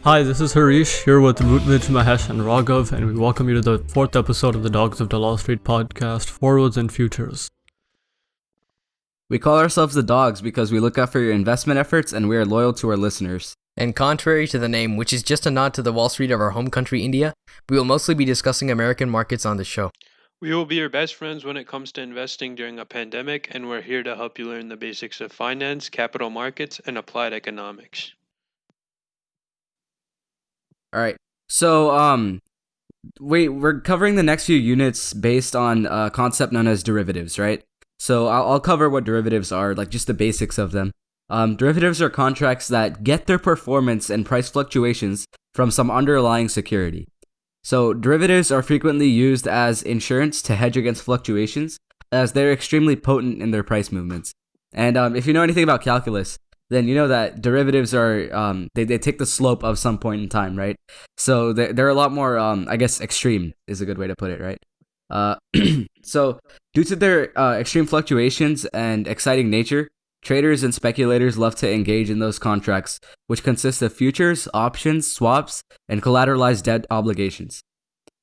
Hi, this is Harish here with Mutmij, Mahesh, and Raghav, and we welcome you to the fourth episode of the Dogs of the Wall Street podcast, Forwards and Futures. We call ourselves the Dogs because we look out for your investment efforts and we are loyal to our listeners. And contrary to the name, which is just a nod to the Wall Street of our home country, India, we will mostly be discussing American markets on the show. We will be your best friends when it comes to investing during a pandemic, and we're here to help you learn the basics of finance, capital markets, and applied economics. All right. So, we're covering the next few units based on a concept known as derivatives, right? So I'll cover what derivatives are, like just the basics of them. Derivatives are contracts that get their performance and price fluctuations from some underlying security. So derivatives are frequently used as insurance to hedge against fluctuations, as they're extremely potent in their price movements. And if you know anything about calculus, then you know that derivatives are, they take the slope of some point in time, right? So they're a lot more, I guess, extreme is a good way to put it, right? So due to their extreme fluctuations and exciting nature, traders and speculators love to engage in those contracts, which consist of futures, options, swaps, and collateralized debt obligations.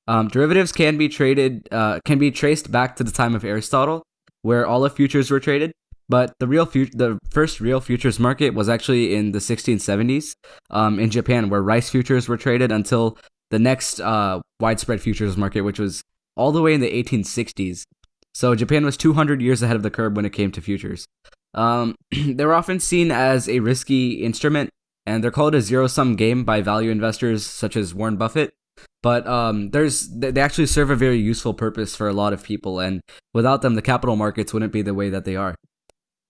Derivatives can be traced back to the time of Aristotle, where all of futures were traded. But the first real futures market was actually in the 1670s in Japan, where rice futures were traded until the next widespread futures market, which was all the way in the 1860s. So Japan was 200 years ahead of the curve when it came to futures. They're often seen as a risky instrument, and they're called a zero-sum game by value investors such as Warren Buffett. But they actually serve a very useful purpose for a lot of people, and without them, the capital markets wouldn't be the way that they are.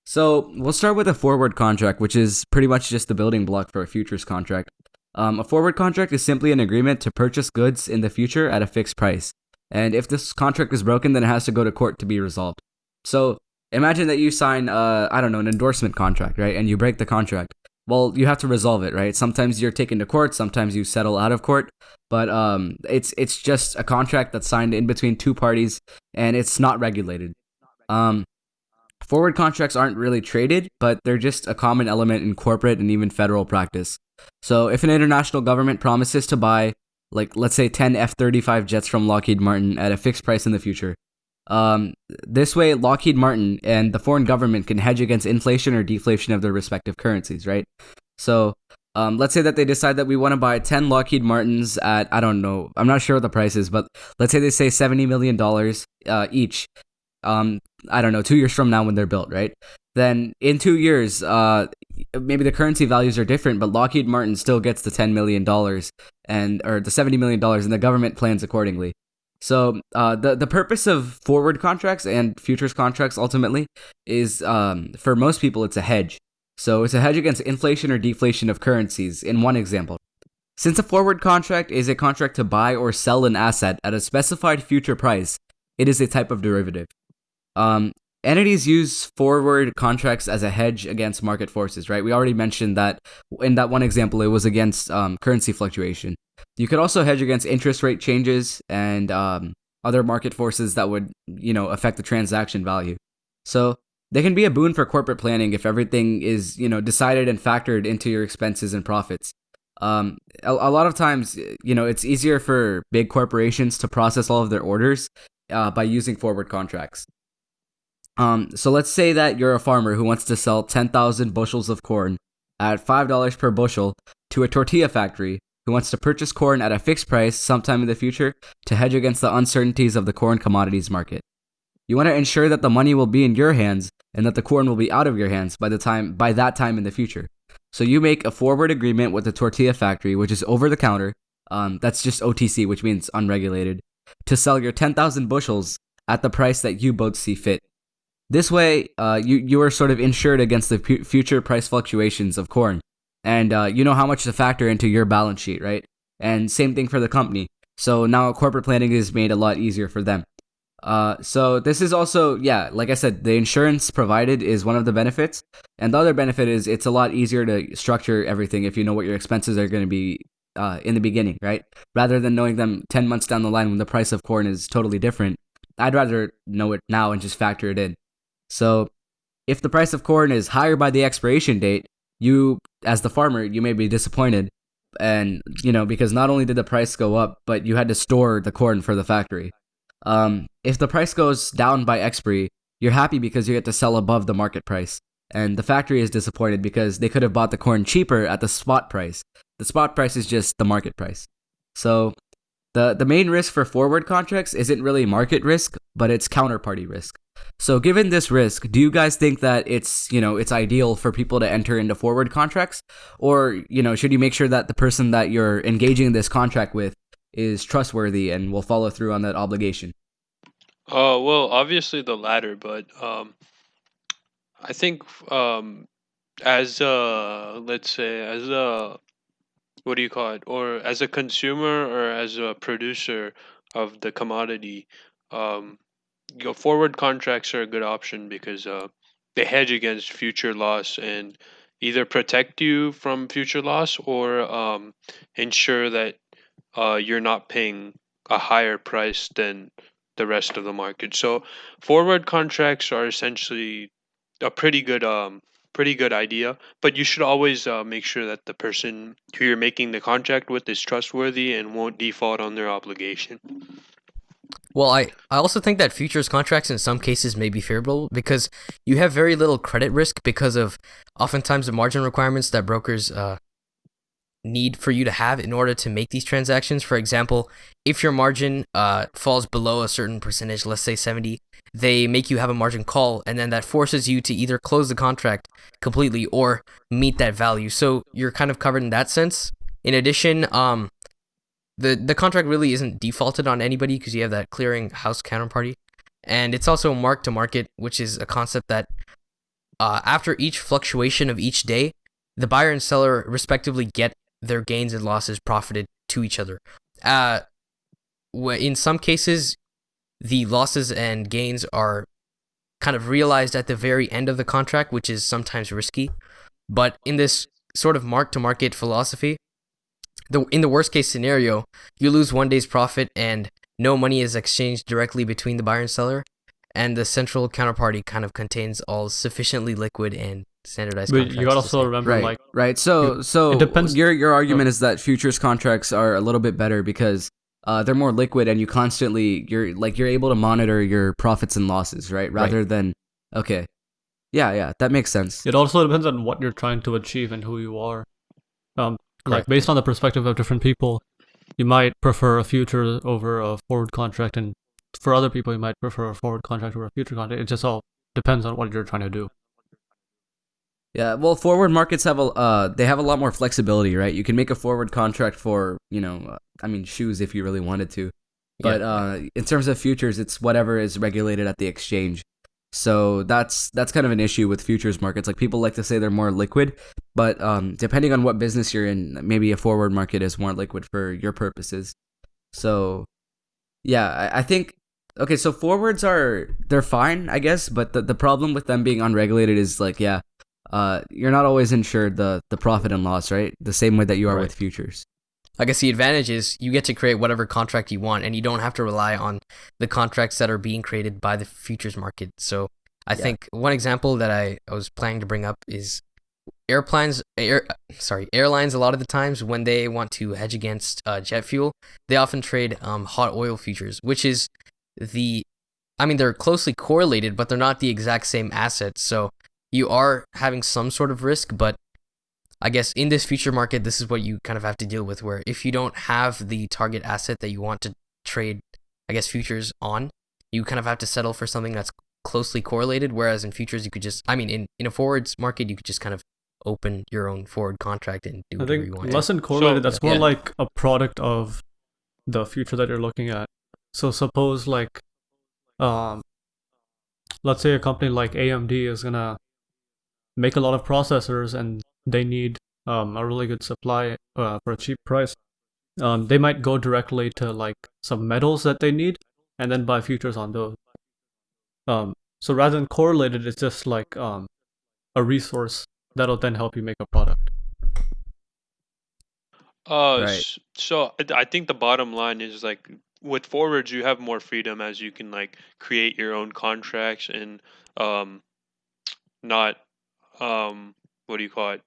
So we'll start with a forward contract, which is pretty much just the building block for a futures contract. A forward contract is simply an agreement to purchase goods in the future at a fixed price. And if this contract is broken, then it has to go to court to be resolved. So imagine that you sign, an endorsement contract, right? And you break the contract. Well, you have to resolve it, right? Sometimes you're taken to court, sometimes you settle out of court. But it's just a contract that's signed in between two parties, and it's not regulated. Forward contracts aren't really traded, but they're just a common element in corporate and even federal practice. So if an international government promises to buy, like, let's say 10 F-35 jets from Lockheed Martin at a fixed price in the future, this way Lockheed Martin and the foreign government can hedge against inflation or deflation of their respective currencies, right? So let's say that they decide that we want to buy 10 Lockheed Martins at, I don't know, I'm not sure what the price is, but let's say they say $70 million each. 2 years from now when they're built, right? Then in 2 years, maybe the currency values are different, but Lockheed Martin still gets the $10 million or the $70 million, and the government plans accordingly. So the purpose of forward contracts and futures contracts ultimately is, for most people, it's a hedge. So it's a hedge against inflation or deflation of currencies. In one example, since a forward contract is a contract to buy or sell an asset at a specified future price, it is a type of derivative. Entities use forward contracts as a hedge against market forces, right? We already mentioned that in that one example, it was against currency fluctuation. You could also hedge against interest rate changes and other market forces that would, affect the transaction value. So they can be a boon for corporate planning if everything is, decided and factored into your expenses and profits. A lot of times, it's easier for big corporations to process all of their orders by using forward contracts. So let's say that you're a farmer who wants to sell 10,000 bushels of corn at $5 per bushel to a tortilla factory who wants to purchase corn at a fixed price sometime in the future to hedge against the uncertainties of the corn commodities market. You want to ensure that the money will be in your hands and that the corn will be out of your hands by that time in the future. So you make a forward agreement with the tortilla factory, which is over the counter. That's just OTC, which means unregulated, to sell your 10,000 bushels at the price that you both see fit. This way, you are sort of insured against the future price fluctuations of corn, and you know how much to factor into your balance sheet, right? And same thing for the company. So now corporate planning is made a lot easier for them. So this is also, like I said, the insurance provided is one of the benefits, and the other benefit is it's a lot easier to structure everything if you know what your expenses are going to be in the beginning, right? Rather than knowing them 10 months down the line when the price of corn is totally different. I'd rather know it now and just factor it in. So if the price of corn is higher by the expiration date, you, as the farmer, you may be disappointed. and because not only did the price go up, but you had to store the corn for the factory. If the price goes down by expiry, you're happy because you get to sell above the market price, and the factory is disappointed because they could have bought the corn cheaper at the spot price. The spot price is just the market price. So the main risk for forward contracts isn't really market risk, but it's counterparty risk. So given this risk, do you guys think that it's ideal for people to enter into forward contracts, or should you make sure that the person that you're engaging this contract with is trustworthy and will follow through on that obligation? Well, obviously the latter, but I think as a, let's say, as a, what do you call it, or as a consumer or as a producer of the commodity, um, your forward contracts are a good option because they hedge against future loss and either protect you from future loss or ensure that you're not paying a higher price than the rest of the market. So forward contracts are essentially a pretty good idea, but you should always make sure that the person who you're making the contract with is trustworthy and won't default on their obligation. Well, I also think that futures contracts in some cases may be favorable because you have very little credit risk because of oftentimes the margin requirements that brokers need for you to have in order to make these transactions. For example, if your margin falls below a certain percentage, let's say 70, they make you have a margin call, and then that forces you to either close the contract completely or meet that value. So you're kind of covered in that sense. In addition, the contract really isn't defaulted on anybody because you have that clearing house counterparty, and it's also mark to market, which is a concept that after each fluctuation of each day, the buyer and seller respectively get their gains and losses profited to each other. In some cases, the losses and gains are kind of realized at the very end of the contract, which is sometimes risky. But in this sort of mark to market philosophy, in the worst case scenario, you lose one day's profit and no money is exchanged directly between the buyer and seller, and the central counterparty kind of contains all sufficiently liquid and standardized But contracts. you gotta to also say. remember, Right, like, right. So it depends. your argument is that futures contracts are a little bit better because they're more liquid and you're able to monitor your profits and losses, right? Rather than okay, yeah, that makes sense. It also depends on what you're trying to achieve and who you are. Like Correct. based on the perspective of different people, you might prefer a future over a forward contract, and for other people, you might prefer a forward contract over a future contract. It just all depends on what you're trying to do. Yeah, well, forward markets have they have a lot more flexibility, right? You can make a forward contract for shoes if you really wanted to, but in terms of futures, it's whatever is regulated at the exchange. So that's kind of an issue with futures markets. Like people like to say they're more liquid, but depending on what business you're in, maybe a forward market is more liquid for your purposes. So yeah, I think okay. So forwards they're fine, I guess, but the problem with them being unregulated is like you're not always insured the profit and loss, right? The same way that you are with futures. I guess the advantage is you get to create whatever contract you want, and you don't have to rely on the contracts that are being created by the futures market. So I think one example that I was planning to bring up is airlines. A lot of the times when they want to hedge against jet fuel, they often trade hot oil futures, which is they're closely correlated, but they're not the exact same assets. So you are having some sort of risk, but I guess in this future market, this is what you kind of have to deal with, where if you don't have the target asset that you want to trade, I guess, futures on, you kind of have to settle for something that's closely correlated, whereas in futures, you could just, in a forwards market, you could just kind of open your own forward contract and do I whatever you think want. less than correlated, that's more Yeah. like a product of the future that you're looking at. So suppose like, let's say a company like AMD is gonna make a lot of processors and they need a really good supply for a cheap price. They might go directly to like some metals that they need and then buy futures on those. So rather than correlated, it's just like a resource that'll then help you make a product. Right. So I think the bottom line is like with forwards, you have more freedom as you can like create your own contracts and not what do you call it?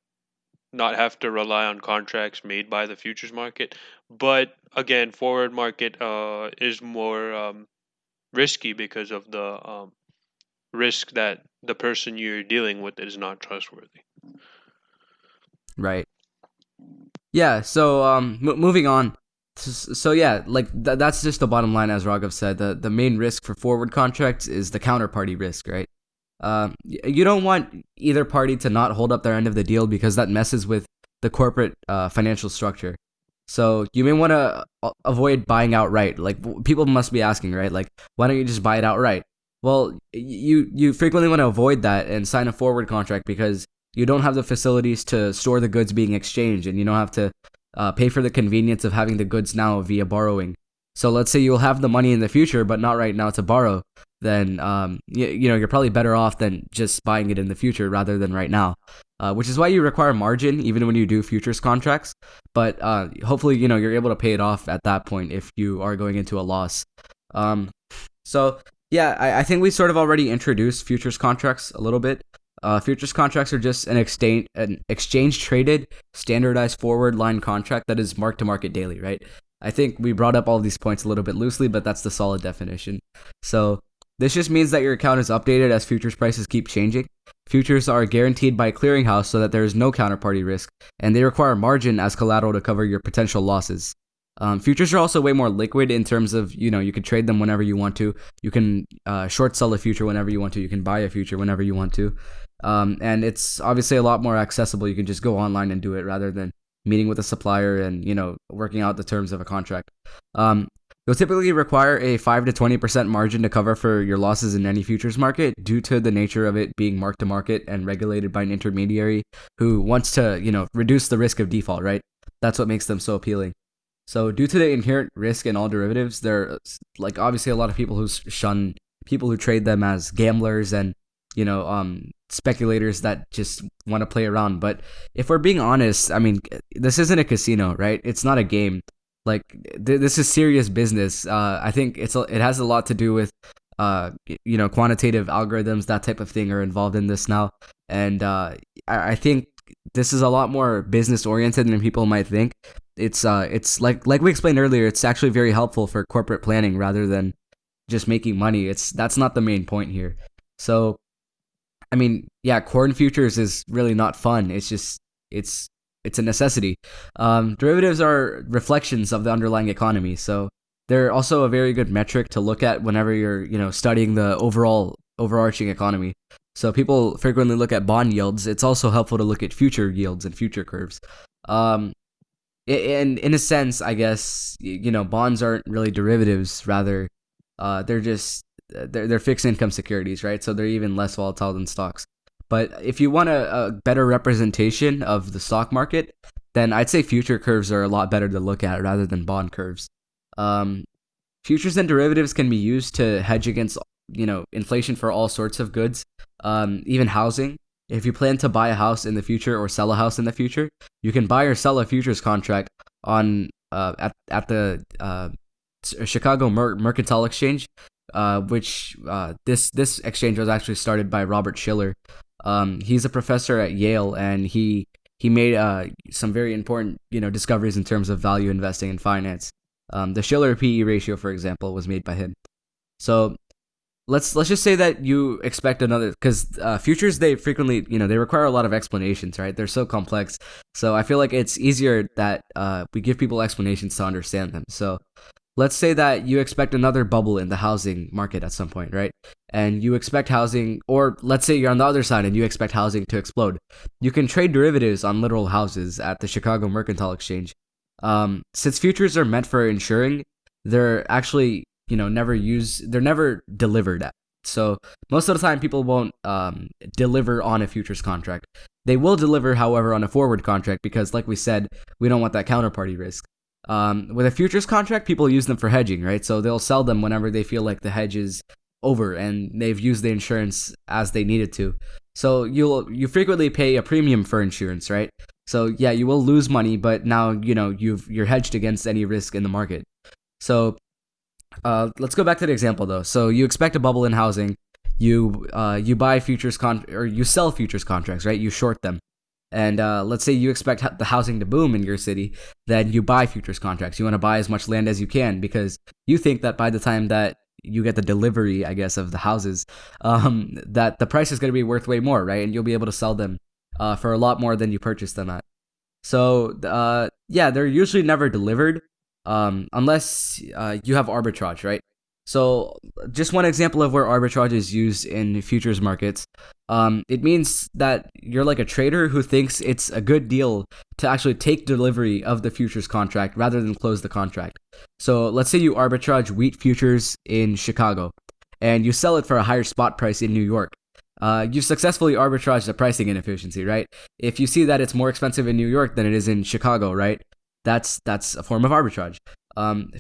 not have to rely on contracts made by the futures market. But again, forward market is more risky because of the risk that the person you're dealing with is not trustworthy. Right. Yeah. So moving on. So yeah, like that's just the bottom line, as Raghav said. The main risk for forward contracts is the counterparty risk, right? You don't want either party to not hold up their end of the deal because that messes with the corporate financial structure. So you may want to avoid buying outright. Like people must be asking, right? Like, why don't you just buy it outright? Well, you frequently want to avoid that and sign a forward contract because you don't have the facilities to store the goods being exchanged, and you don't have to pay for the convenience of having the goods now via borrowing. So let's say you'll have the money in the future, but not right now to borrow. Then you're probably better off than just buying it in the future rather than right now. Which is why you require margin even when you do futures contracts. But hopefully, you're able to pay it off at that point if you are going into a loss. So yeah, I think we sort of already introduced futures contracts a little bit. Futures contracts are just an exchange traded standardized forward line contract that is mark to market daily, right? I think we brought up all these points a little bit loosely, but that's the solid definition. So this just means that your account is updated as futures prices keep changing. Futures are guaranteed by a clearinghouse so that there is no counterparty risk, and they require margin as collateral to cover your potential losses. Futures are also way more liquid in terms of, you can trade them whenever you want to. You can short sell a future whenever you want to. You can buy a future whenever you want to. And it's obviously a lot more accessible. You can just go online and do it rather than meeting with a supplier and, working out the terms of a contract. You'll typically require a 5 to 20% margin to cover for your losses in any futures market due to the nature of it being mark to market and regulated by an intermediary who wants to, reduce the risk of default, right? That's what makes them so appealing. So due to the inherent risk in all derivatives, there are obviously a lot of people who shun people who trade them as gamblers and, speculators that just want to play around. But if we're being honest, I mean, this isn't a casino, right? It's not a game. This is serious business. I think it has a lot to do with quantitative algorithms, that type of thing are involved in this now, and I think this is a lot more business oriented than people might think. It's like we explained earlier, it's actually very helpful for corporate planning rather than just making money. That's not the main point here. So I mean, yeah, corn futures is really not fun. It's a necessity. Derivatives are reflections of the underlying economy, so they're also a very good metric to look at whenever you're, studying the overarching economy. So people frequently look at bond yields. It's also helpful to look at future yields and future curves. And in a sense, I guess, bonds aren't really derivatives. Rather, they're fixed income securities, right? So they're even less volatile than stocks. But if you want a better representation of the stock market, then I'd say future curves are a lot better to look at rather than bond curves. Futures and derivatives can be used to hedge against, inflation for all sorts of goods, even housing. If you plan to buy a house in the future or sell a house in the future, you can buy or sell a futures contract on at the Chicago Mercantile Exchange, which this exchange was actually started by Robert Shiller. He's a professor at Yale, and he made some very important discoveries in terms of value investing in finance. The Shiller PE ratio, for example, was made by him. So let's just say that you expect another, because futures, they frequently they require a lot of explanations, right? They're so complex. So I feel like it's easier that we give people explanations to understand them. So let's say that you expect another bubble in the housing market at some point, right? And you expect housing, or let's say you're on the other side and you expect housing to explode. You can trade derivatives on literal houses at the Chicago Mercantile Exchange. Since futures are meant for insuring, they're actually, they're never delivered at. So most of the time people won't deliver on a futures contract. They will deliver, however, on a forward contract because, like we said, we don't want that counterparty risk. With a futures contract, people use them for hedging, right? So they'll sell them whenever they feel like the hedge is over and they've used the insurance as they needed to. So you frequently pay a premium for insurance, right? So yeah, you will lose money, but now you're hedged against any risk in the market. So let's go back to the example though. So you expect a bubble in housing, you buy futures or you sell futures contracts, right? You short them. And let's say you expect the housing to boom in your city, then you buy futures contracts. You want to buy as much land as you can because you think that by the time that you get the delivery, I guess, of the houses, that the price is going to be worth way more, right? And you'll be able to sell them for a lot more than you purchased them at. So, yeah, they're usually never delivered unless you have arbitrage, right? So, just one example of where arbitrage is used in futures markets. It means that you're like a trader who thinks it's a good deal to actually take delivery of the futures contract rather than close the contract. So, let's say you arbitrage wheat futures in Chicago and you sell it for a higher spot price in New York. You've successfully arbitraged the pricing inefficiency, right? If you see that it's more expensive in New York than it is in Chicago, right? That's a form of arbitrage.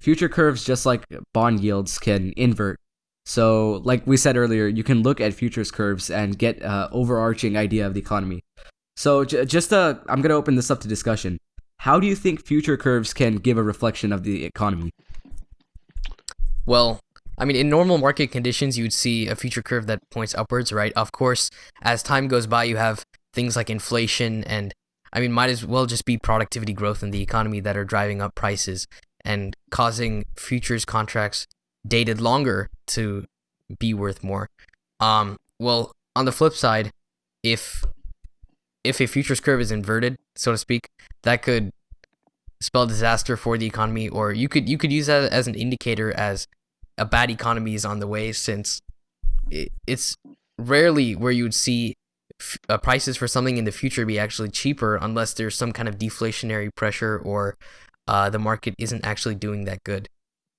Future curves, just like bond yields, can invert. So, like we said earlier, you can look at futures curves and get an overarching idea of the economy. So, I'm going to open this up to discussion. How do you think future curves can give a reflection of the economy? Well, I mean, in normal market conditions, you'd see a future curve that points upwards, right? Of course, as time goes by, you have things like inflation and, I mean, might as well just be productivity growth in the economy that are driving up prices and causing futures contracts dated longer to be worth more. Well, on the flip side, if a futures curve is inverted, so to speak, that could spell disaster for the economy, or you could use that as an indicator as a bad economy is on the way, since it's rarely where you would see prices for something in the future be actually cheaper unless there's some kind of deflationary pressure or the market isn't actually doing that good.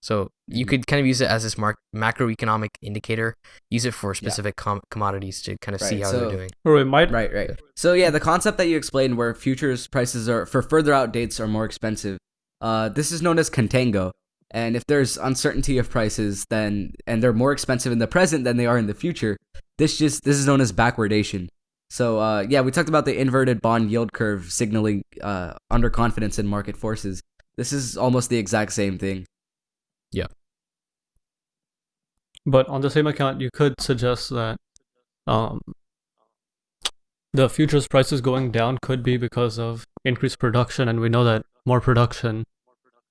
So you could kind of use it as this macroeconomic indicator, use it for specific commodities to kind of see how they're doing. Right. So yeah, the concept that you explained where futures prices are for further out dates are more expensive, this is known as contango. And if there's uncertainty of prices, and they're more expensive in the present than they are in the future, this is known as backwardation. So yeah, we talked about the inverted bond yield curve signaling underconfidence in market forces. This is almost the exact same thing. Yeah. But on the same account, you could suggest that the futures prices going down could be because of increased production, and we know that more production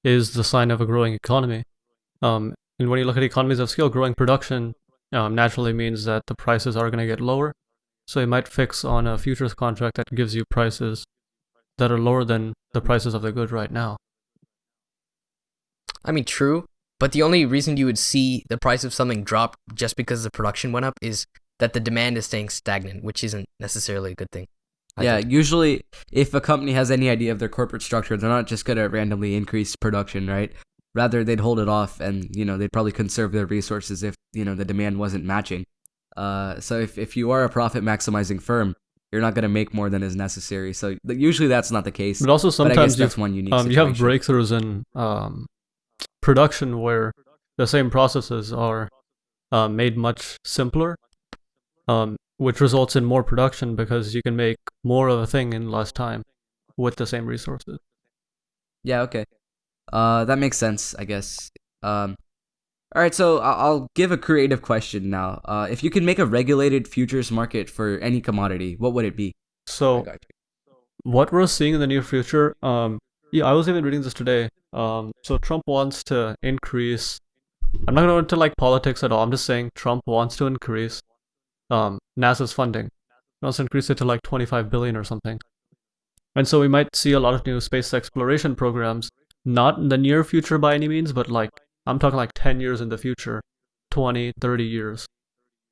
is the sign of a growing economy. And when you look at economies of scale, growing production naturally means that the prices are going to get lower. So you might fix on a futures contract that gives you prices that are lower than the prices of the good right now. I mean, true, but the only reason you would see the price of something drop just because the production went up is that the demand is staying stagnant, which isn't necessarily a good thing. I think. Usually if a company has any idea of their corporate structure, they're not just going to randomly increase production, right? Rather, they'd hold it off and, they'd probably conserve their resources if, the demand wasn't matching. So if you are a profit maximizing firm, you're not going to make more than is necessary. So usually that's not the case. But also sometimes that's one unique situation. you have breakthroughs in production where the same processes are made much simpler, which results in more production because you can make more of a thing in less time with the same resources. Yeah, okay. That makes sense, I guess. All right, so I'll give a creative question now. If you could make a regulated futures market for any commodity, what would it be? So, what we're seeing in the near future, I was even reading this today. So Trump wants to increase. I'm not going to go into like politics at all. I'm just saying Trump wants to increase NASA's funding. He wants to increase it to like 25 billion or something. And so we might see a lot of new space exploration programs, not in the near future by any means, but like I'm talking like 10 years in the future, 20, 30 years.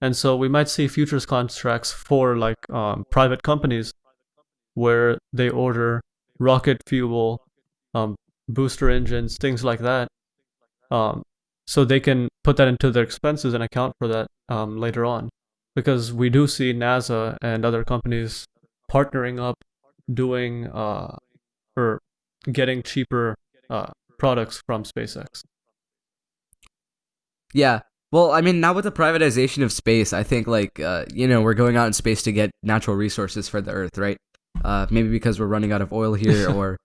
And so we might see futures contracts for like private companies where they order rocket fuel, booster engines, things like that. So they can put that into their expenses and account for that later on. Because we do see NASA and other companies partnering up, doing or getting cheaper products from SpaceX. Yeah. Well, I mean, now with the privatization of space, I think like, we're going out in space to get natural resources for the Earth, right? Maybe because we're running out of oil here or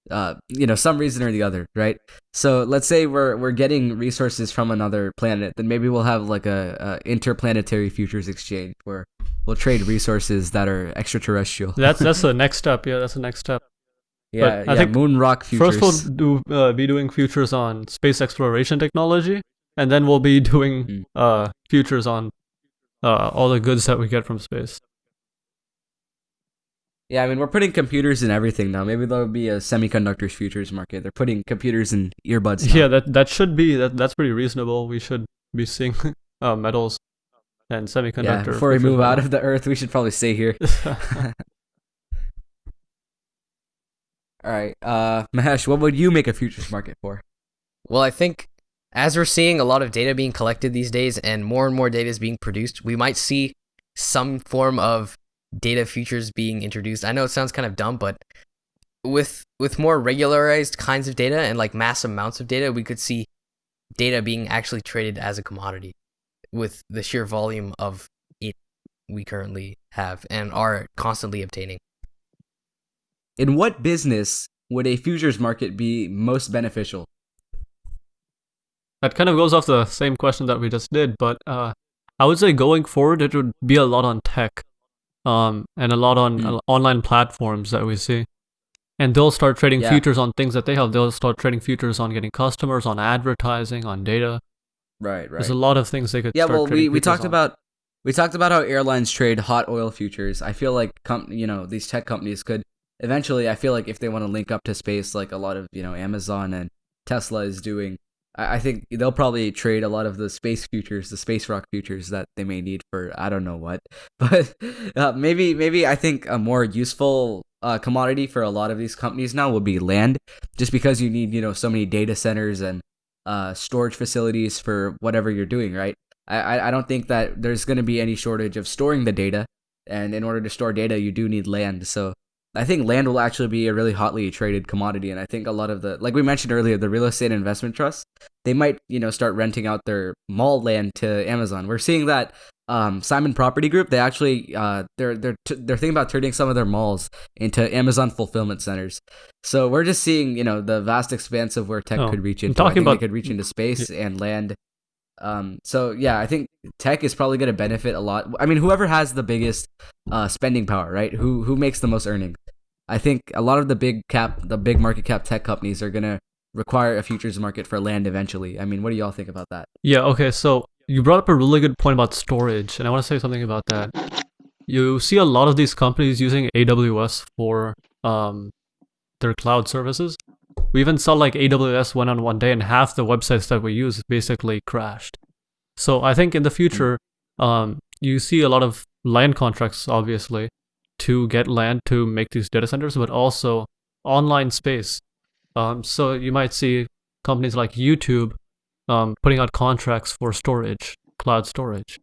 some reason or the other, right? So let's say we're getting resources from another planet, then maybe we'll have like a interplanetary futures exchange where we'll trade resources that are extraterrestrial. That's the next step. Yeah, that's the next step. Yeah, But I think moon rock futures. First, we'll be doing futures on space exploration technology, and then we'll be doing futures on all the goods that we get from space. Yeah, I mean, we're putting computers in everything now. Maybe there'll be a semiconductors futures market. They're putting computers in earbuds now. Yeah, that should be that's pretty reasonable. We should be seeing metals and semiconductor. Yeah, before we move out of the Earth, we should probably stay here. All right, Mahesh, what would you make a futures market for? Well, I think as we're seeing a lot of data being collected these days and more data is being produced, we might see some form of data futures being introduced. I know it sounds kind of dumb, but with more regularized kinds of data and like mass amounts of data, we could see data being actually traded as a commodity with the sheer volume of it we currently have and are constantly obtaining. In what business would a futures market be most beneficial? That kind of goes off the same question that we just did, but I would say going forward, it would be a lot on tech. And a lot on online platforms that we see. And they'll start trading futures on things that they have. They'll start trading futures on getting customers, on advertising, on data. Right. There's a lot of things they could start trading futures we talked on. about how airlines trade hot oil futures. I feel like these tech companies could eventually, I feel like if they want to link up to space like a lot of, Amazon and Tesla is doing, I think they'll probably trade a lot of the space futures, the space rock futures that they may need for I don't know what, but maybe I think a more useful commodity for a lot of these companies now would be land, just because you need so many data centers and storage facilities for whatever you're doing, right? I don't think that there's going to be any shortage of storing the data, and in order to store data, you do need land. So I think land will actually be a really hotly traded commodity, and I think a lot of like we mentioned earlier, the real estate investment trusts, they might start renting out their mall land to Amazon. We're seeing that Simon Property Group, they actually they're thinking about turning some of their malls into Amazon fulfillment centers. So we're just seeing the vast expanse of where tech could reach into. I think they could reach into space and land. So yeah, I think tech is probably going to benefit a lot. I mean, whoever has the biggest spending power, right? Who makes the most earnings? I think a lot of the big market cap tech companies are going to require a futures market for land eventually. I mean, what do y'all think about that? Yeah, okay, so you brought up a really good point about storage, and I want to say something about that. You see a lot of these companies using AWS for their cloud services. We even saw like AWS went on one day and half the websites that we use basically crashed. So I think in the future, you see a lot of land contracts, obviously, to get land to make these data centers, but also online space. So you might see companies like YouTube putting out contracts for storage, cloud storage.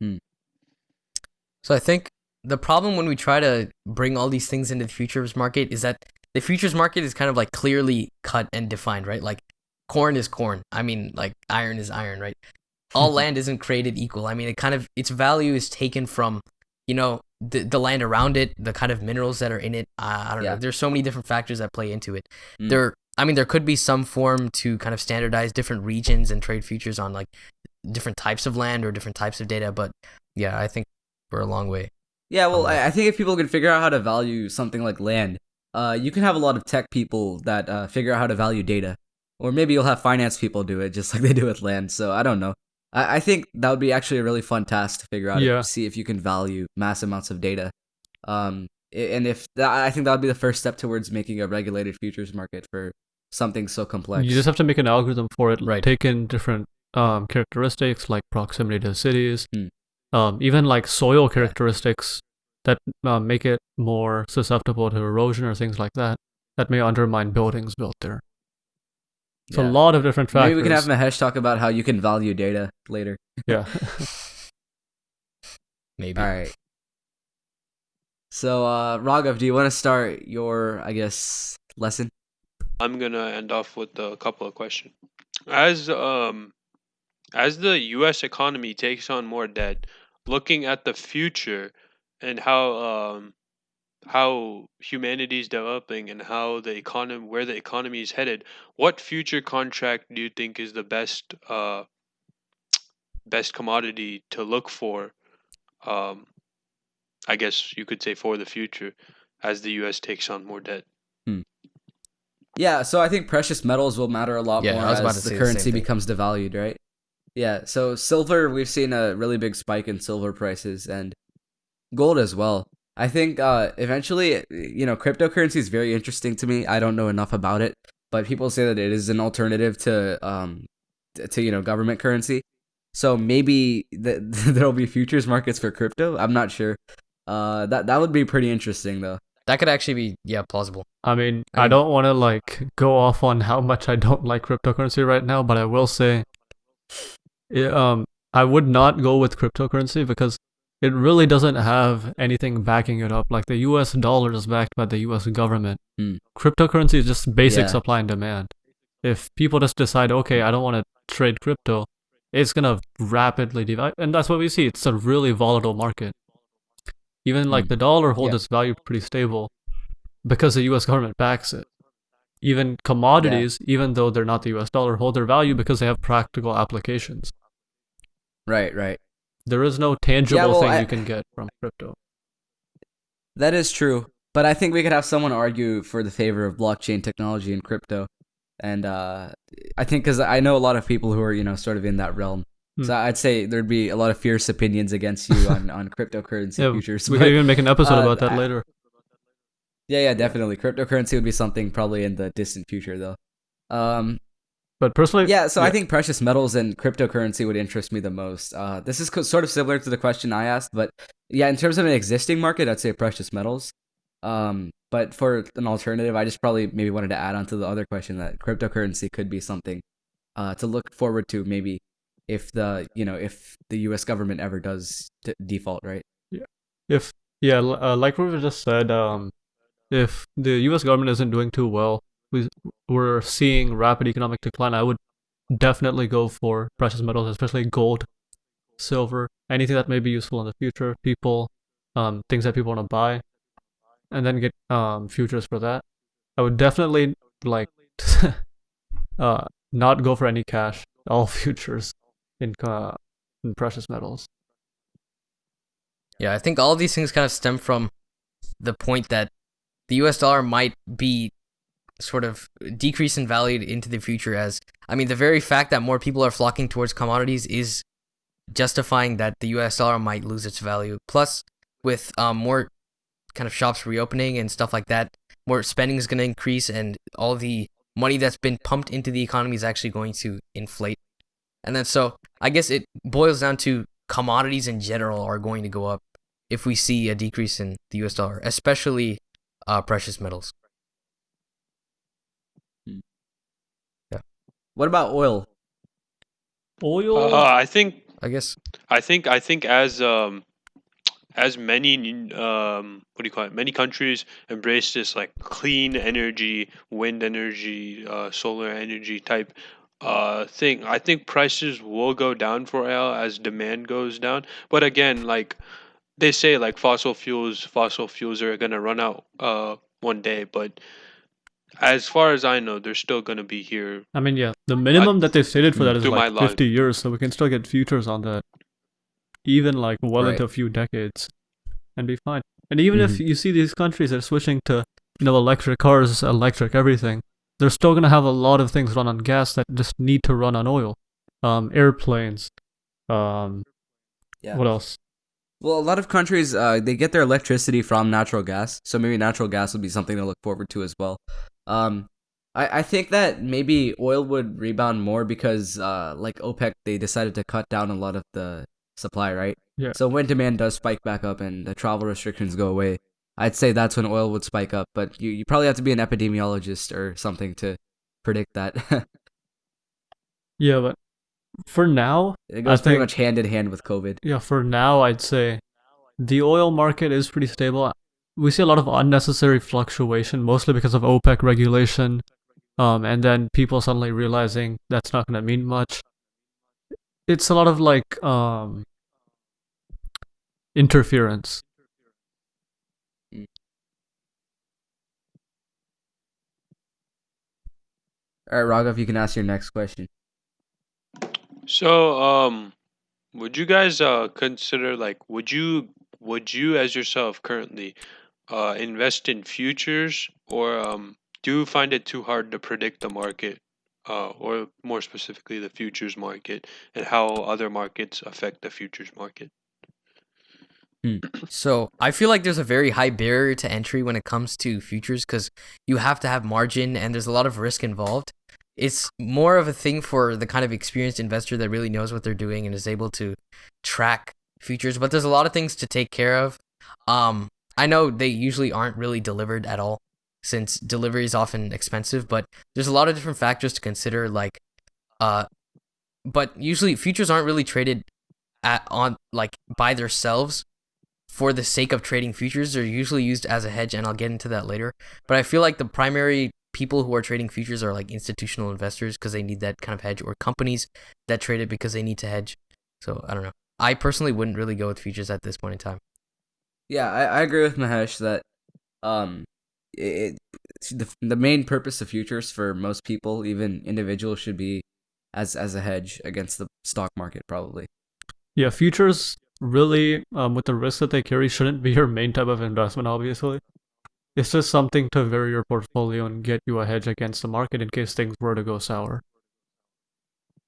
So I think the problem when we try to bring all these things into the futures market is that the futures market is kind of like clearly cut and defined, right? Like corn is corn. I mean, like iron is iron, right? All land isn't created equal. I mean, its value is taken from, the land around it, the kind of minerals that are in it. I don't know. There's so many different factors that play into it. There could be some form to kind of standardize different regions and trade futures on like different types of land or different types of data. But yeah, I think we're a long way. Yeah, well, I think if people can figure out how to value something like land, you can have a lot of tech people that figure out how to value data. Or maybe you'll have finance people do it just like they do with land. So I don't know. I think that would be actually a really fun task to figure out, see if you can value mass amounts of data. And I think that would be the first step towards making a regulated futures market for something so complex. You just have to make an algorithm for it, right? Take in different characteristics like proximity to cities, even like soil characteristics that make it more susceptible to erosion or things like that may undermine buildings built there. It's a lot of different factors. Maybe we can have Mahesh talk about how you can value data later. Yeah. Maybe. All right. So, Raghav, do you want to start your, lesson? I'm gonna end off with a couple of questions. As the U.S. economy takes on more debt, looking at the future and how how humanity is developing and how the economy, where the economy is headed, what future contract do you think is the best commodity to look for? Um, I guess you could say for the future, as the U.S. takes on more debt. Hmm. Yeah, so I think precious metals will matter a lot Yeah, more I was about to as the say the same currency thing. becomes devalued, right? Yeah, so silver, we've seen a really big spike in silver prices and gold as well. I think eventually, cryptocurrency is very interesting to me. I don't know enough about it, but people say that it is an alternative to government currency. So maybe there'll be futures markets for crypto. I'm not sure. That would be pretty interesting though. That could actually be, yeah, plausible. I mean, I I mean, don't want to like go off on how much I don't like cryptocurrency right now, but I will say, it, I would not go with cryptocurrency because it really doesn't have anything backing it up. Like the U.S. dollar is backed by the U.S. government. Hmm. Cryptocurrency is just basic Yeah. supply and demand. If people just decide, okay, I don't want to trade crypto, it's gonna rapidly devalue, and that's what we see. It's a really volatile market. Even like Hmm. the dollar holds Yeah. its value pretty stable because the U.S. government backs it. Even Yeah. commodities, even though they're not the US dollar, hold their value because they have practical applications. Right. Right. There is no Yeah. tangible Well, thing you can get from crypto. that is true. But I think we could have someone argue for the favor of blockchain technology and crypto. And I think because I know a lot of people who are, sort of in that realm. So I'd say there'd be a lot of fierce opinions against you on cryptocurrency Yeah, futures. we But could even make an episode about that I, later. yeah, definitely. Cryptocurrency would be something probably in the distant future, though. Um, But personally, yeah, so I yeah, think precious metals and cryptocurrency would interest me the most. This is sort of similar to the question I asked, but yeah, in terms of an existing market, I'd say precious metals. But for an alternative, I just probably maybe wanted to add on to the other question that cryptocurrency could be something to look forward to maybe if the U.S. government ever does default, right? yeah. If like we just said, if the U.S. government isn't doing too well, we're seeing rapid economic decline. I would definitely go for precious metals, especially gold, silver, anything that may be useful in the future. People, things that people want to buy, and then get futures for that. I would definitely like not go for any cash. All futures in precious metals. yeah, I think all of these things kind of stem from the point that the US dollar might be sort of decrease in value into the future. As I mean, the very fact that more people are flocking towards commodities is justifying that the US dollar might lose its value. Plus, with more kind of shops reopening and stuff like that, more spending is going to increase, and all the money that's been pumped into the economy is actually going to inflate. And then, so I guess it boils down to commodities in general are going to go up if we see a decrease in the US dollar, especially precious metals. Hmm. Yeah. What about oil? Oil. I think I guess. I think as many what do you call it? Many countries embrace this like clean energy, wind energy, solar energy type thing. I think prices will go down for oil as demand goes down. But again, like they say, like fossil fuels are gonna run out one day. But as far as I know, they're still gonna be here I mean, yeah, the minimum that they stated for Hmm. that is through like my life. 50 years, so we can still get futures on that, even like well Right. into a few decades, and be fine. And even if Mhm. you see these countries are switching to, electric cars, electric everything, they're still gonna have a lot of things run on gas that just need to run on oil. Airplanes. Um, Yeah. what else? Well, a lot of countries they get their electricity from natural gas, so maybe natural gas would be something to look forward to as well. Um, I think that maybe oil would rebound more because like OPEC, they decided to cut down a lot of the supply, right? Yeah. So when demand does spike back up and the travel restrictions go away, I'd say that's when oil would spike up. But you probably have to be an epidemiologist or something to predict that. Yeah, but for now, It I goes pretty think, much hand in hand with COVID. yeah, for now, I'd say the oil market is pretty stable. We see a lot of unnecessary fluctuation, mostly because of OPEC regulation, and then people suddenly realizing that's not going to mean much. It's a lot of like interference. All right, Raghav, you can ask your next question. So, would you guys consider like would you as yourself currently invest in futures, or do you find it too hard to predict the market, or more specifically the futures market, and how other markets affect the futures market? Hmm. So I feel like there's a very high barrier to entry when it comes to futures because you have to have margin and there's a lot of risk involved. It's more of a thing for the kind of experienced investor that really knows what they're doing and is able to track futures, but there's a lot of things to take care of. Um, I know they usually aren't really delivered at all since delivery is often expensive, but there's a lot of different factors to consider uh but usually futures aren't really traded on like by themselves for the sake of trading futures. They're usually used as a hedge, and I'll get into that later. But I feel like the primary people who are trading futures are like institutional investors because they need that kind of hedge, or companies that trade it because they need to hedge. So I don't know. I personally wouldn't really go with futures at this point in time. Yeah, I agree with Mahesh that um, the main purpose of futures for most people, even individuals, should be as a hedge against the stock market, probably. Yeah, futures really, with the risk that they carry, shouldn't be your main type of investment, obviously. It's just something to vary your portfolio and get you a hedge against the market in case things were to go sour.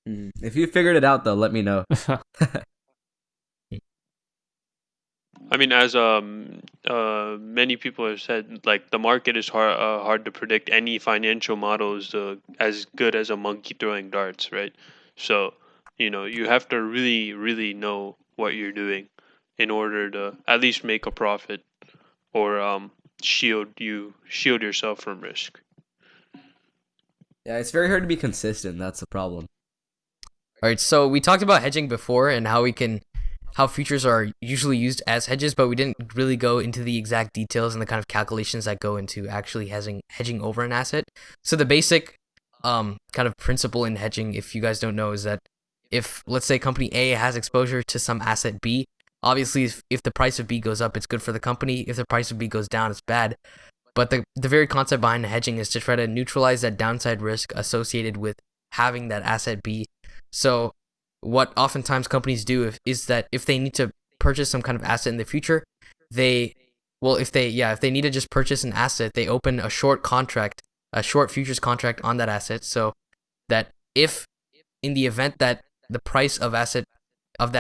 If you figured it out, though, let me know. I mean, as many people have said, like the market is hard to predict. Any financial model is as good as a monkey throwing darts, right? So, you have to really, really know what you're doing in order to at least make a profit, or shield yourself from risk. Yeah, it's very hard to be consistent. That's the problem. All right, so we talked about hedging before and how futures are usually used as hedges, but we didn't really go into the exact details and the kind of calculations that go into actually hedging over an asset. So the basic kind of principle in hedging, if you guys don't know, is that if, let's say, company A has exposure to some asset B, obviously if the price of B goes up, it's good for the company. If the price of B goes down, it's bad. But the very concept behind hedging is to try to neutralize that downside risk associated with having that asset B. So what oftentimes companies do is that if they need to purchase some kind of asset in the future, they if they need to just purchase an asset, they open a short contract, a short futures contract on that asset, so that if in the event that the price of that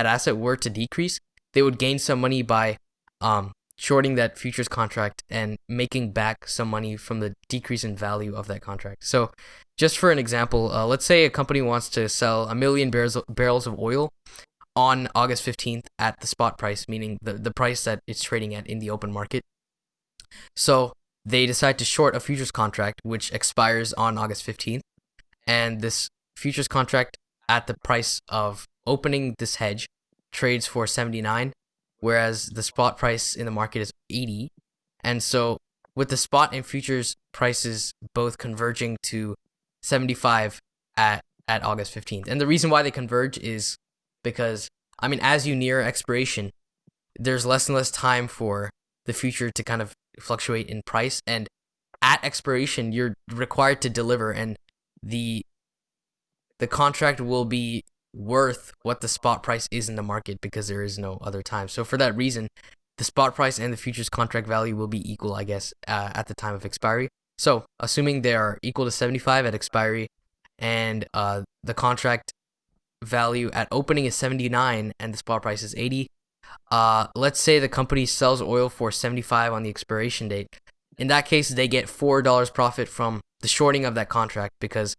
asset were to decrease, they would gain some money by shorting that futures contract and making back some money from the decrease in value of that contract. So just for an example, let's say a company wants to sell 1 million barrels of oil on August 15th at the spot price, meaning the price that it's trading at in the open market. So they decide to short a futures contract, which expires on August 15th. And this futures contract at the price of opening this hedge trades for 79, whereas the spot price in the market is 80. And so with the spot and futures prices both converging to 75 at August 15th. And the reason why they converge is because, I mean, as you near expiration, there's less and less time for the future to kind of fluctuate in price. And at expiration, you're required to deliver, and the contract will be worth what the spot price is in the market because there is no other time. So for that reason, the spot price and the futures contract value will be equal, I guess, at the time of expiry. So assuming they are equal to 75 at expiry, and the contract value at opening is 79 and the spot price is 80, let's say the company sells oil for 75 on the expiration date. In that case, they get $4 profit from the shorting of that contract because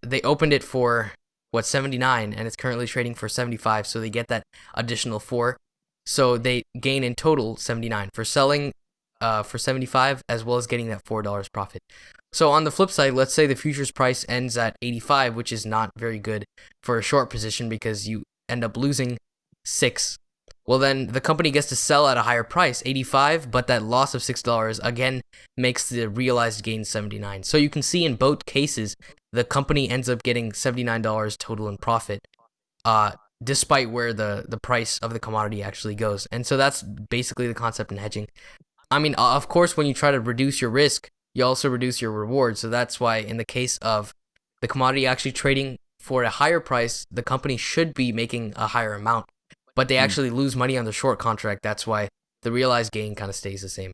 they opened it for 79, and it's currently trading for 75, so they get that additional 4. So they gain in total 79 for selling for 75, as well as getting that $4 profit. So on the flip side, let's say the futures price ends at 85, which is not very good for a short position because you end up losing 6. Well, then the company gets to sell at a higher price, 85, but that loss of $6 again makes the realized gain 79. So you can see in both cases, the company ends up getting $79 total in profit, despite where the price of the commodity actually goes. And so that's basically the concept in hedging. I mean, of course, when you try to reduce your risk, you also reduce your reward. So that's why in the case of the commodity actually trading for a higher price, the company should be making a higher amount, but they actually lose money on the short contract. That's why the realized gain kind of stays the same.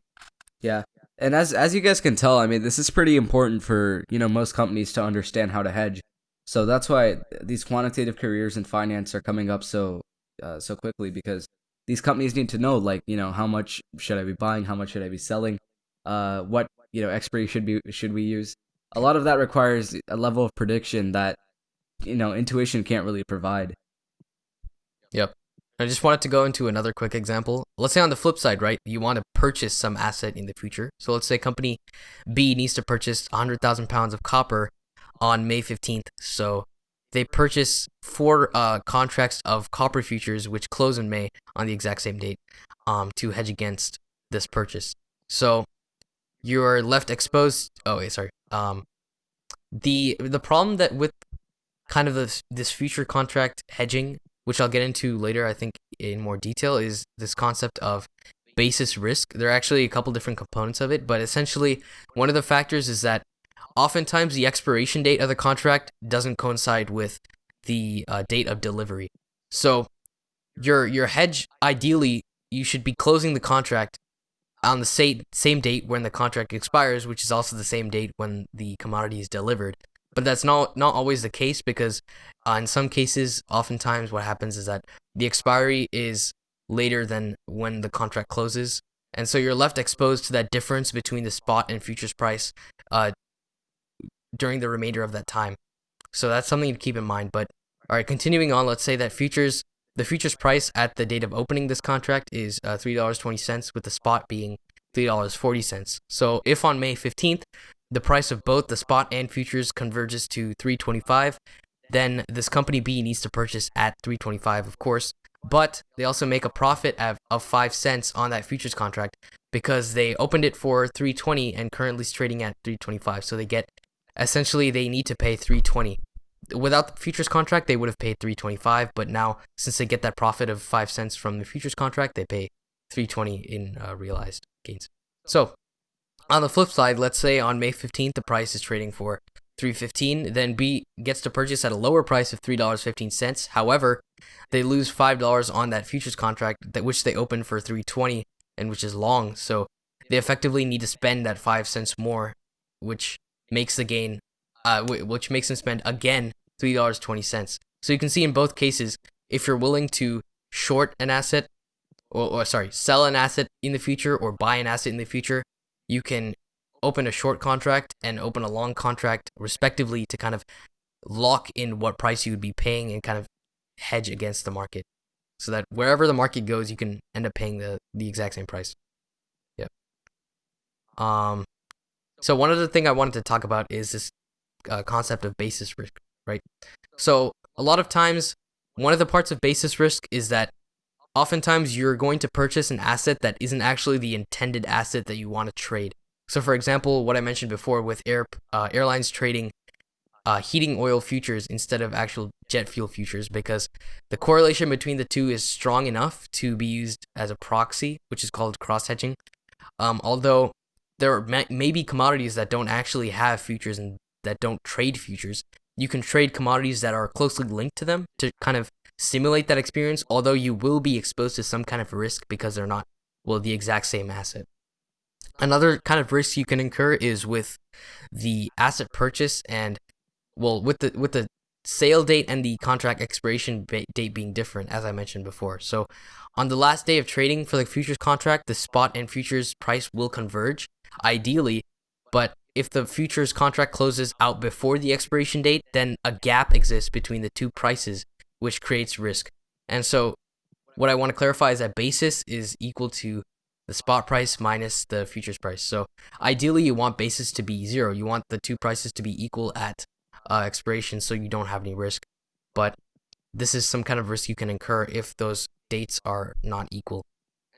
Yeah. And as you guys can tell, I mean, this is pretty important for, most companies to understand how to hedge. So that's why these quantitative careers in finance are coming up so quickly, because these companies need to know, like, how much should I be buying, how much should I be selling, what, expiry should we use. A lot of that requires a level of prediction that, intuition can't really provide. Yep. I just wanted to go into another quick example. Let's say on the flip side, right? You want to purchase some asset in the future. So let's say company B needs to purchase 100,000 pounds of copper on May 15th. So they purchase 4 contracts of copper futures, which close in May on the exact same date, to hedge against this purchase. So you're left exposed. Oh, wait, sorry. The problem that with kind of this future contract hedging, which I'll get into later, I think in more detail, is this concept of basis risk. There are actually a couple different components of it, but essentially one of the factors is that oftentimes the expiration date of the contract doesn't coincide with the date of delivery. So your hedge, ideally, you should be closing the contract on the same date when the contract expires, which is also the same date when the commodity is delivered. But that's not always the case, because in some cases, oftentimes what happens is that the expiry is later than when the contract closes. And so you're left exposed to that difference between the spot and futures price during the remainder of that time. So that's something to keep in mind. But all right, continuing on, let's say that the futures price at the date of opening this contract is $3.20, with the spot being $3.40. So if on May 15th, the price of both the spot and futures converges to $3.25, then this company B needs to purchase at $3.25, of course, but they also make a profit of 5 cents on that futures contract because they opened it for $3.20 and currently is trading at $3.25. So they need to pay $3.20. Without the futures contract, they would have paid $3.25, but now since they get that profit of 5 cents from the futures contract, they pay $3.20 in realized gains. So on the flip side, let's say on May 15th, the price is trading for $3.15, then B gets to purchase at a lower price of $3.15. However, they lose $5 on that futures contract, which they opened for $3.20 and which is long. So they effectively need to spend that 5 cents more, which makes the gain, which makes them spend again $3.20. So you can see in both cases, if you're willing to short an asset, sell an asset in the future or buy an asset in the future, you can open a short contract and open a long contract respectively to kind of lock in what price you would be paying and kind of hedge against the market, so that wherever the market goes, you can end up paying the exact same price. Yep. So one other thing I wanted to talk about is this concept of basis risk, right? So a lot of times, one of the parts of basis risk is that oftentimes you're going to purchase an asset that isn't actually the intended asset that you want to trade. So for example, what I mentioned before with airlines trading heating oil futures instead of actual jet fuel futures, because the correlation between the two is strong enough to be used as a proxy, which is called cross-hedging. Although there may be commodities that don't actually have futures and that don't trade futures, you can trade commodities that are closely linked to them to kind of simulate that experience, although you will be exposed to some kind of risk because they're not, the exact same asset. Another kind of risk you can incur is with the asset purchase and, with the sale date and the contract expiration date being different, as I mentioned before. So on the last day of trading for the futures contract, the spot and futures price will converge, ideally, but if the futures contract closes out before the expiration date, then a gap exists between the two prices, which creates risk. And so what I want to clarify is that basis is equal to the spot price minus the futures price. So ideally, you want basis to be 0. You want the two prices to be equal at expiration, so you don't have any risk. But this is some kind of risk you can incur if those dates are not equal.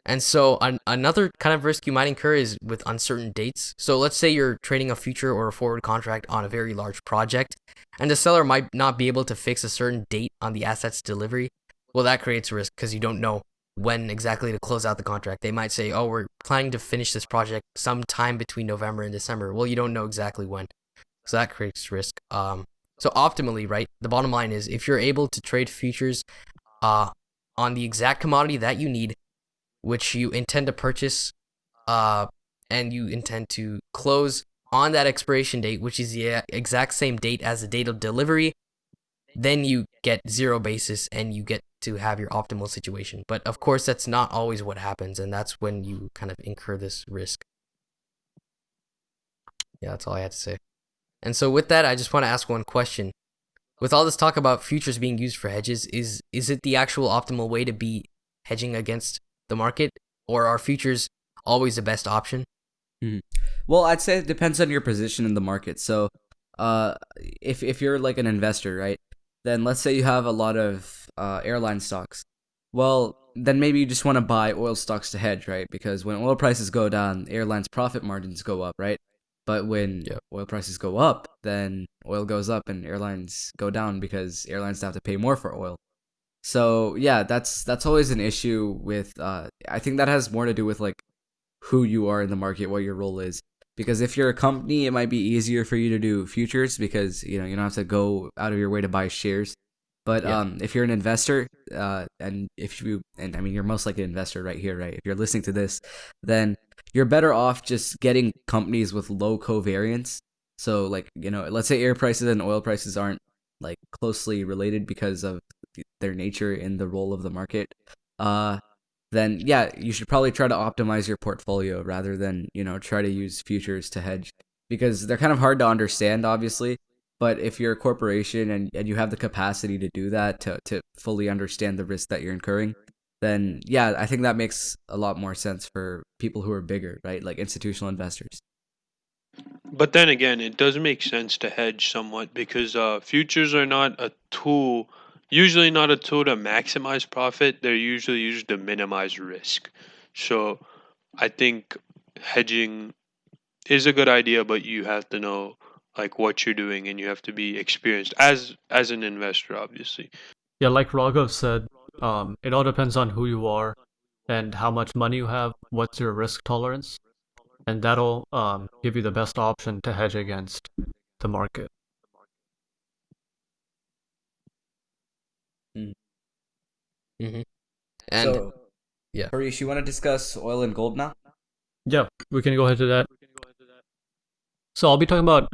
And so another kind of risk you might incur is with uncertain dates. So let's say you're trading a future or a forward contract on a very large project, and the seller might not be able to fix a certain date on the asset's delivery. Well, that creates risk because you don't know when exactly to close out the contract. They might say, oh, we're planning to finish this project sometime between November and December. Well, you don't know exactly when. So that creates risk. So optimally, right? The bottom line is if you're able to trade futures uh, on the exact commodity that you need, which you intend to purchase, uh, and you intend to close on that expiration date, which is the exact same date as the date of delivery, then you get zero basis and you get to have your optimal situation. But of course, that's not always what happens, and that's when you kind of incur this risk. Yeah, that's all I had to say. And so with that, I just want to ask one question. With all this talk about futures being used for hedges, is it the actual optimal way to be hedging against the market, or are futures always the best option? Mhm. Well, I'd say it depends on your position in the market. So, if you're like an investor, right? Then let's say you have a lot of airline stocks. Well, then maybe you just want to buy oil stocks to hedge, right? Because when oil prices go down, airlines' profit margins go up, right? But when Yep. oil prices go up, then oil goes up and airlines go down because airlines have to pay more for oil. So yeah, that's always an issue with. I think that has more to do with like who you are in the market, what your role is. Because if you're a company, it might be easier for you to do futures because you don't have to go out of your way to buy shares. But Yeah. if you're an investor, and I mean you're most likely an investor right here, right? If you're listening to this, then you're better off just getting companies with low covariance. So like let's say air prices and oil prices aren't like closely related because of their nature in the role of the market. Then yeah, you should probably try to optimize your portfolio rather than, try to use futures to hedge because they're kind of hard to understand, obviously. But if you're a corporation and you have the capacity to do that, to fully understand the risk that you're incurring, then yeah, I think that makes a lot more sense for people who are bigger, right? Like institutional investors. But then again, it does make sense to hedge somewhat because futures are not a tool, usually not a tool to maximize profit. They're usually used to minimize risk. So I think hedging is a good idea, but you have to know like what you're doing and you have to be experienced as an investor, obviously. Yeah, like Raghav said, it all depends on who you are and how much money you have, what's your risk tolerance, and that'll give you the best option to hedge against the market. Mm. Mm-hmm. And So, yeah, Harish, you want to discuss oil and gold now? Yeah, we can go ahead to that. So I'll be talking about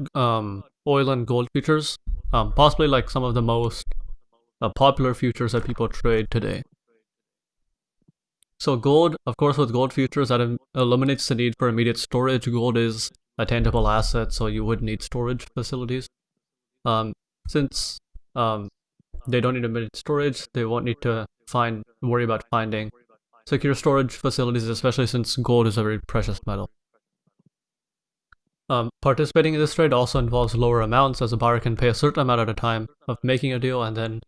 oil and gold futures, possibly like some of the most popular futures that people trade today. So gold, of course, with gold futures, that eliminates the need for immediate storage. Gold is a tangible asset, so you would need storage facilities. Since they don't need immediate storage, they won't need to worry about finding secure storage facilities, especially since gold is a very precious metal. Participating in this trade also involves lower amounts, as a buyer can pay a certain amount at a time of making a deal, and then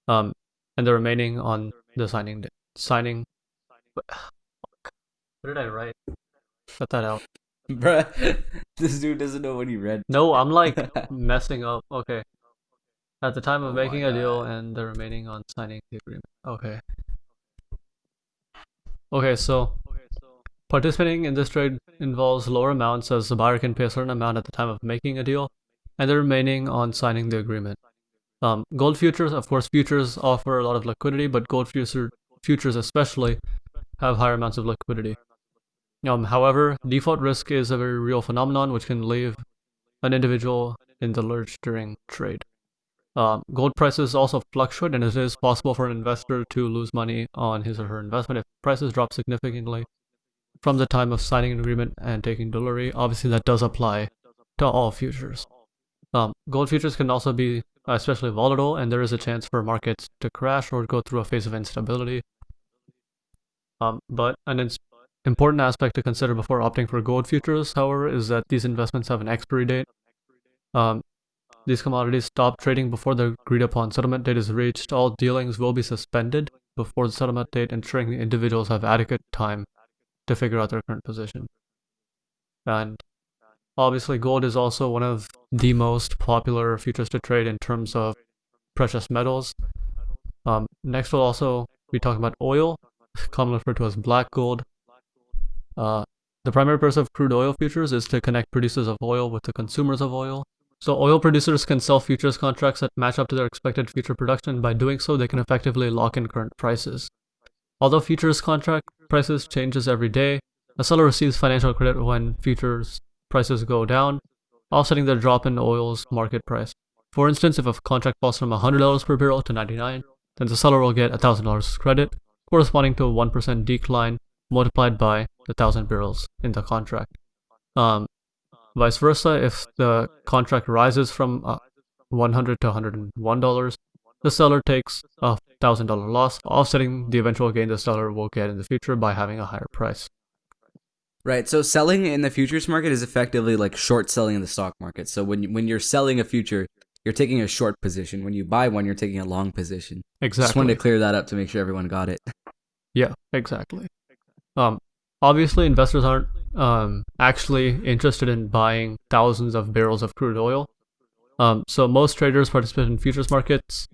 and the remaining on the signing. What did I write? Cut that out. Bruh, this dude doesn't know what he read. No, I'm like messing up. Okay. At the time of Oh my making a deal God. and the remaining on signing the agreement. Okay. Okay, so participating in this trade involves lower amounts, as the buyer can pay a certain amount at the time of making a deal, and the remaining on signing the agreement. Gold futures, of course, futures offer a lot of liquidity, but gold futures especially have higher amounts of liquidity. However, default risk is a very real phenomenon which can leave an individual in the lurch during trade. Gold prices also fluctuate, and it is possible for an investor to lose money on his or her investment if prices drop significantly from the time of signing an agreement and taking delivery. Obviously, that does apply to all futures. Gold futures can also be especially volatile, and there is a chance for markets to crash or go through a phase of instability. But an important aspect to consider before opting for gold futures, however, is that these investments have an expiry date. These commodities stop trading before the agreed upon settlement date is reached. All dealings will be suspended before the settlement date, ensuring the individuals have adequate time to figure out their current position. And obviously, gold is also one of the most popular futures to trade in terms of precious metals. Next, we'll also be talking about oil, commonly referred to as black gold. The primary purpose of crude oil futures is to connect producers of oil with the consumers of oil. So oil producers can sell futures contracts that match up to their expected future production. By doing so, they can effectively lock in current prices. Although futures contract prices changes every day, a seller receives financial credit when futures prices go down, offsetting the drop in oil's market price. For instance, if a contract falls from $100 per barrel to $99, then the seller will get $1,000 credit, corresponding to a 1% decline multiplied by the 1,000 barrels in the contract. Vice versa, if the contract rises from $100 to $101, the seller takes a $1,000 loss, offsetting the eventual gain the seller will get in the future by having a higher price. Right. So selling in the futures market is effectively like short selling in the stock market. So when you're selling a future, you're taking a short position. When you buy one, you're taking a long position. Exactly. Just wanted to clear that up to make sure everyone got it. Yeah, exactly. Obviously, investors aren't actually interested in buying thousands of barrels of crude oil. So most traders participate in futures markets.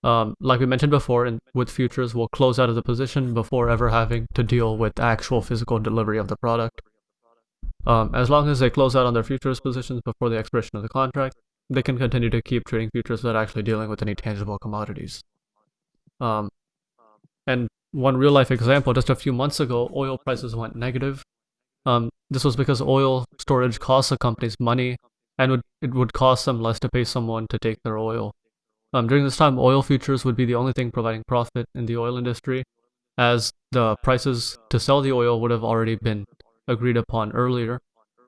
Like we mentioned before, with futures, will close out of the position before ever having to deal with actual physical delivery of the product. As long as they close out on their futures positions before the expiration of the contract, they can continue to keep trading futures without actually dealing with any tangible commodities. And one real life example, just a few months ago, oil prices went negative. This was because oil storage costs the companies money, and it would cost them less to pay someone to take their oil. During this time, oil futures would be the only thing providing profit in the oil industry, as the prices to sell the oil would have already been agreed upon earlier,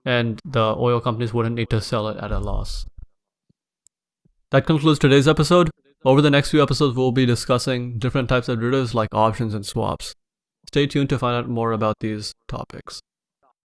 and the oil companies wouldn't need to sell it at a loss. That concludes today's episode. Over the next few episodes, we'll be discussing different types of derivatives like options and swaps. Stay tuned to find out more about these topics.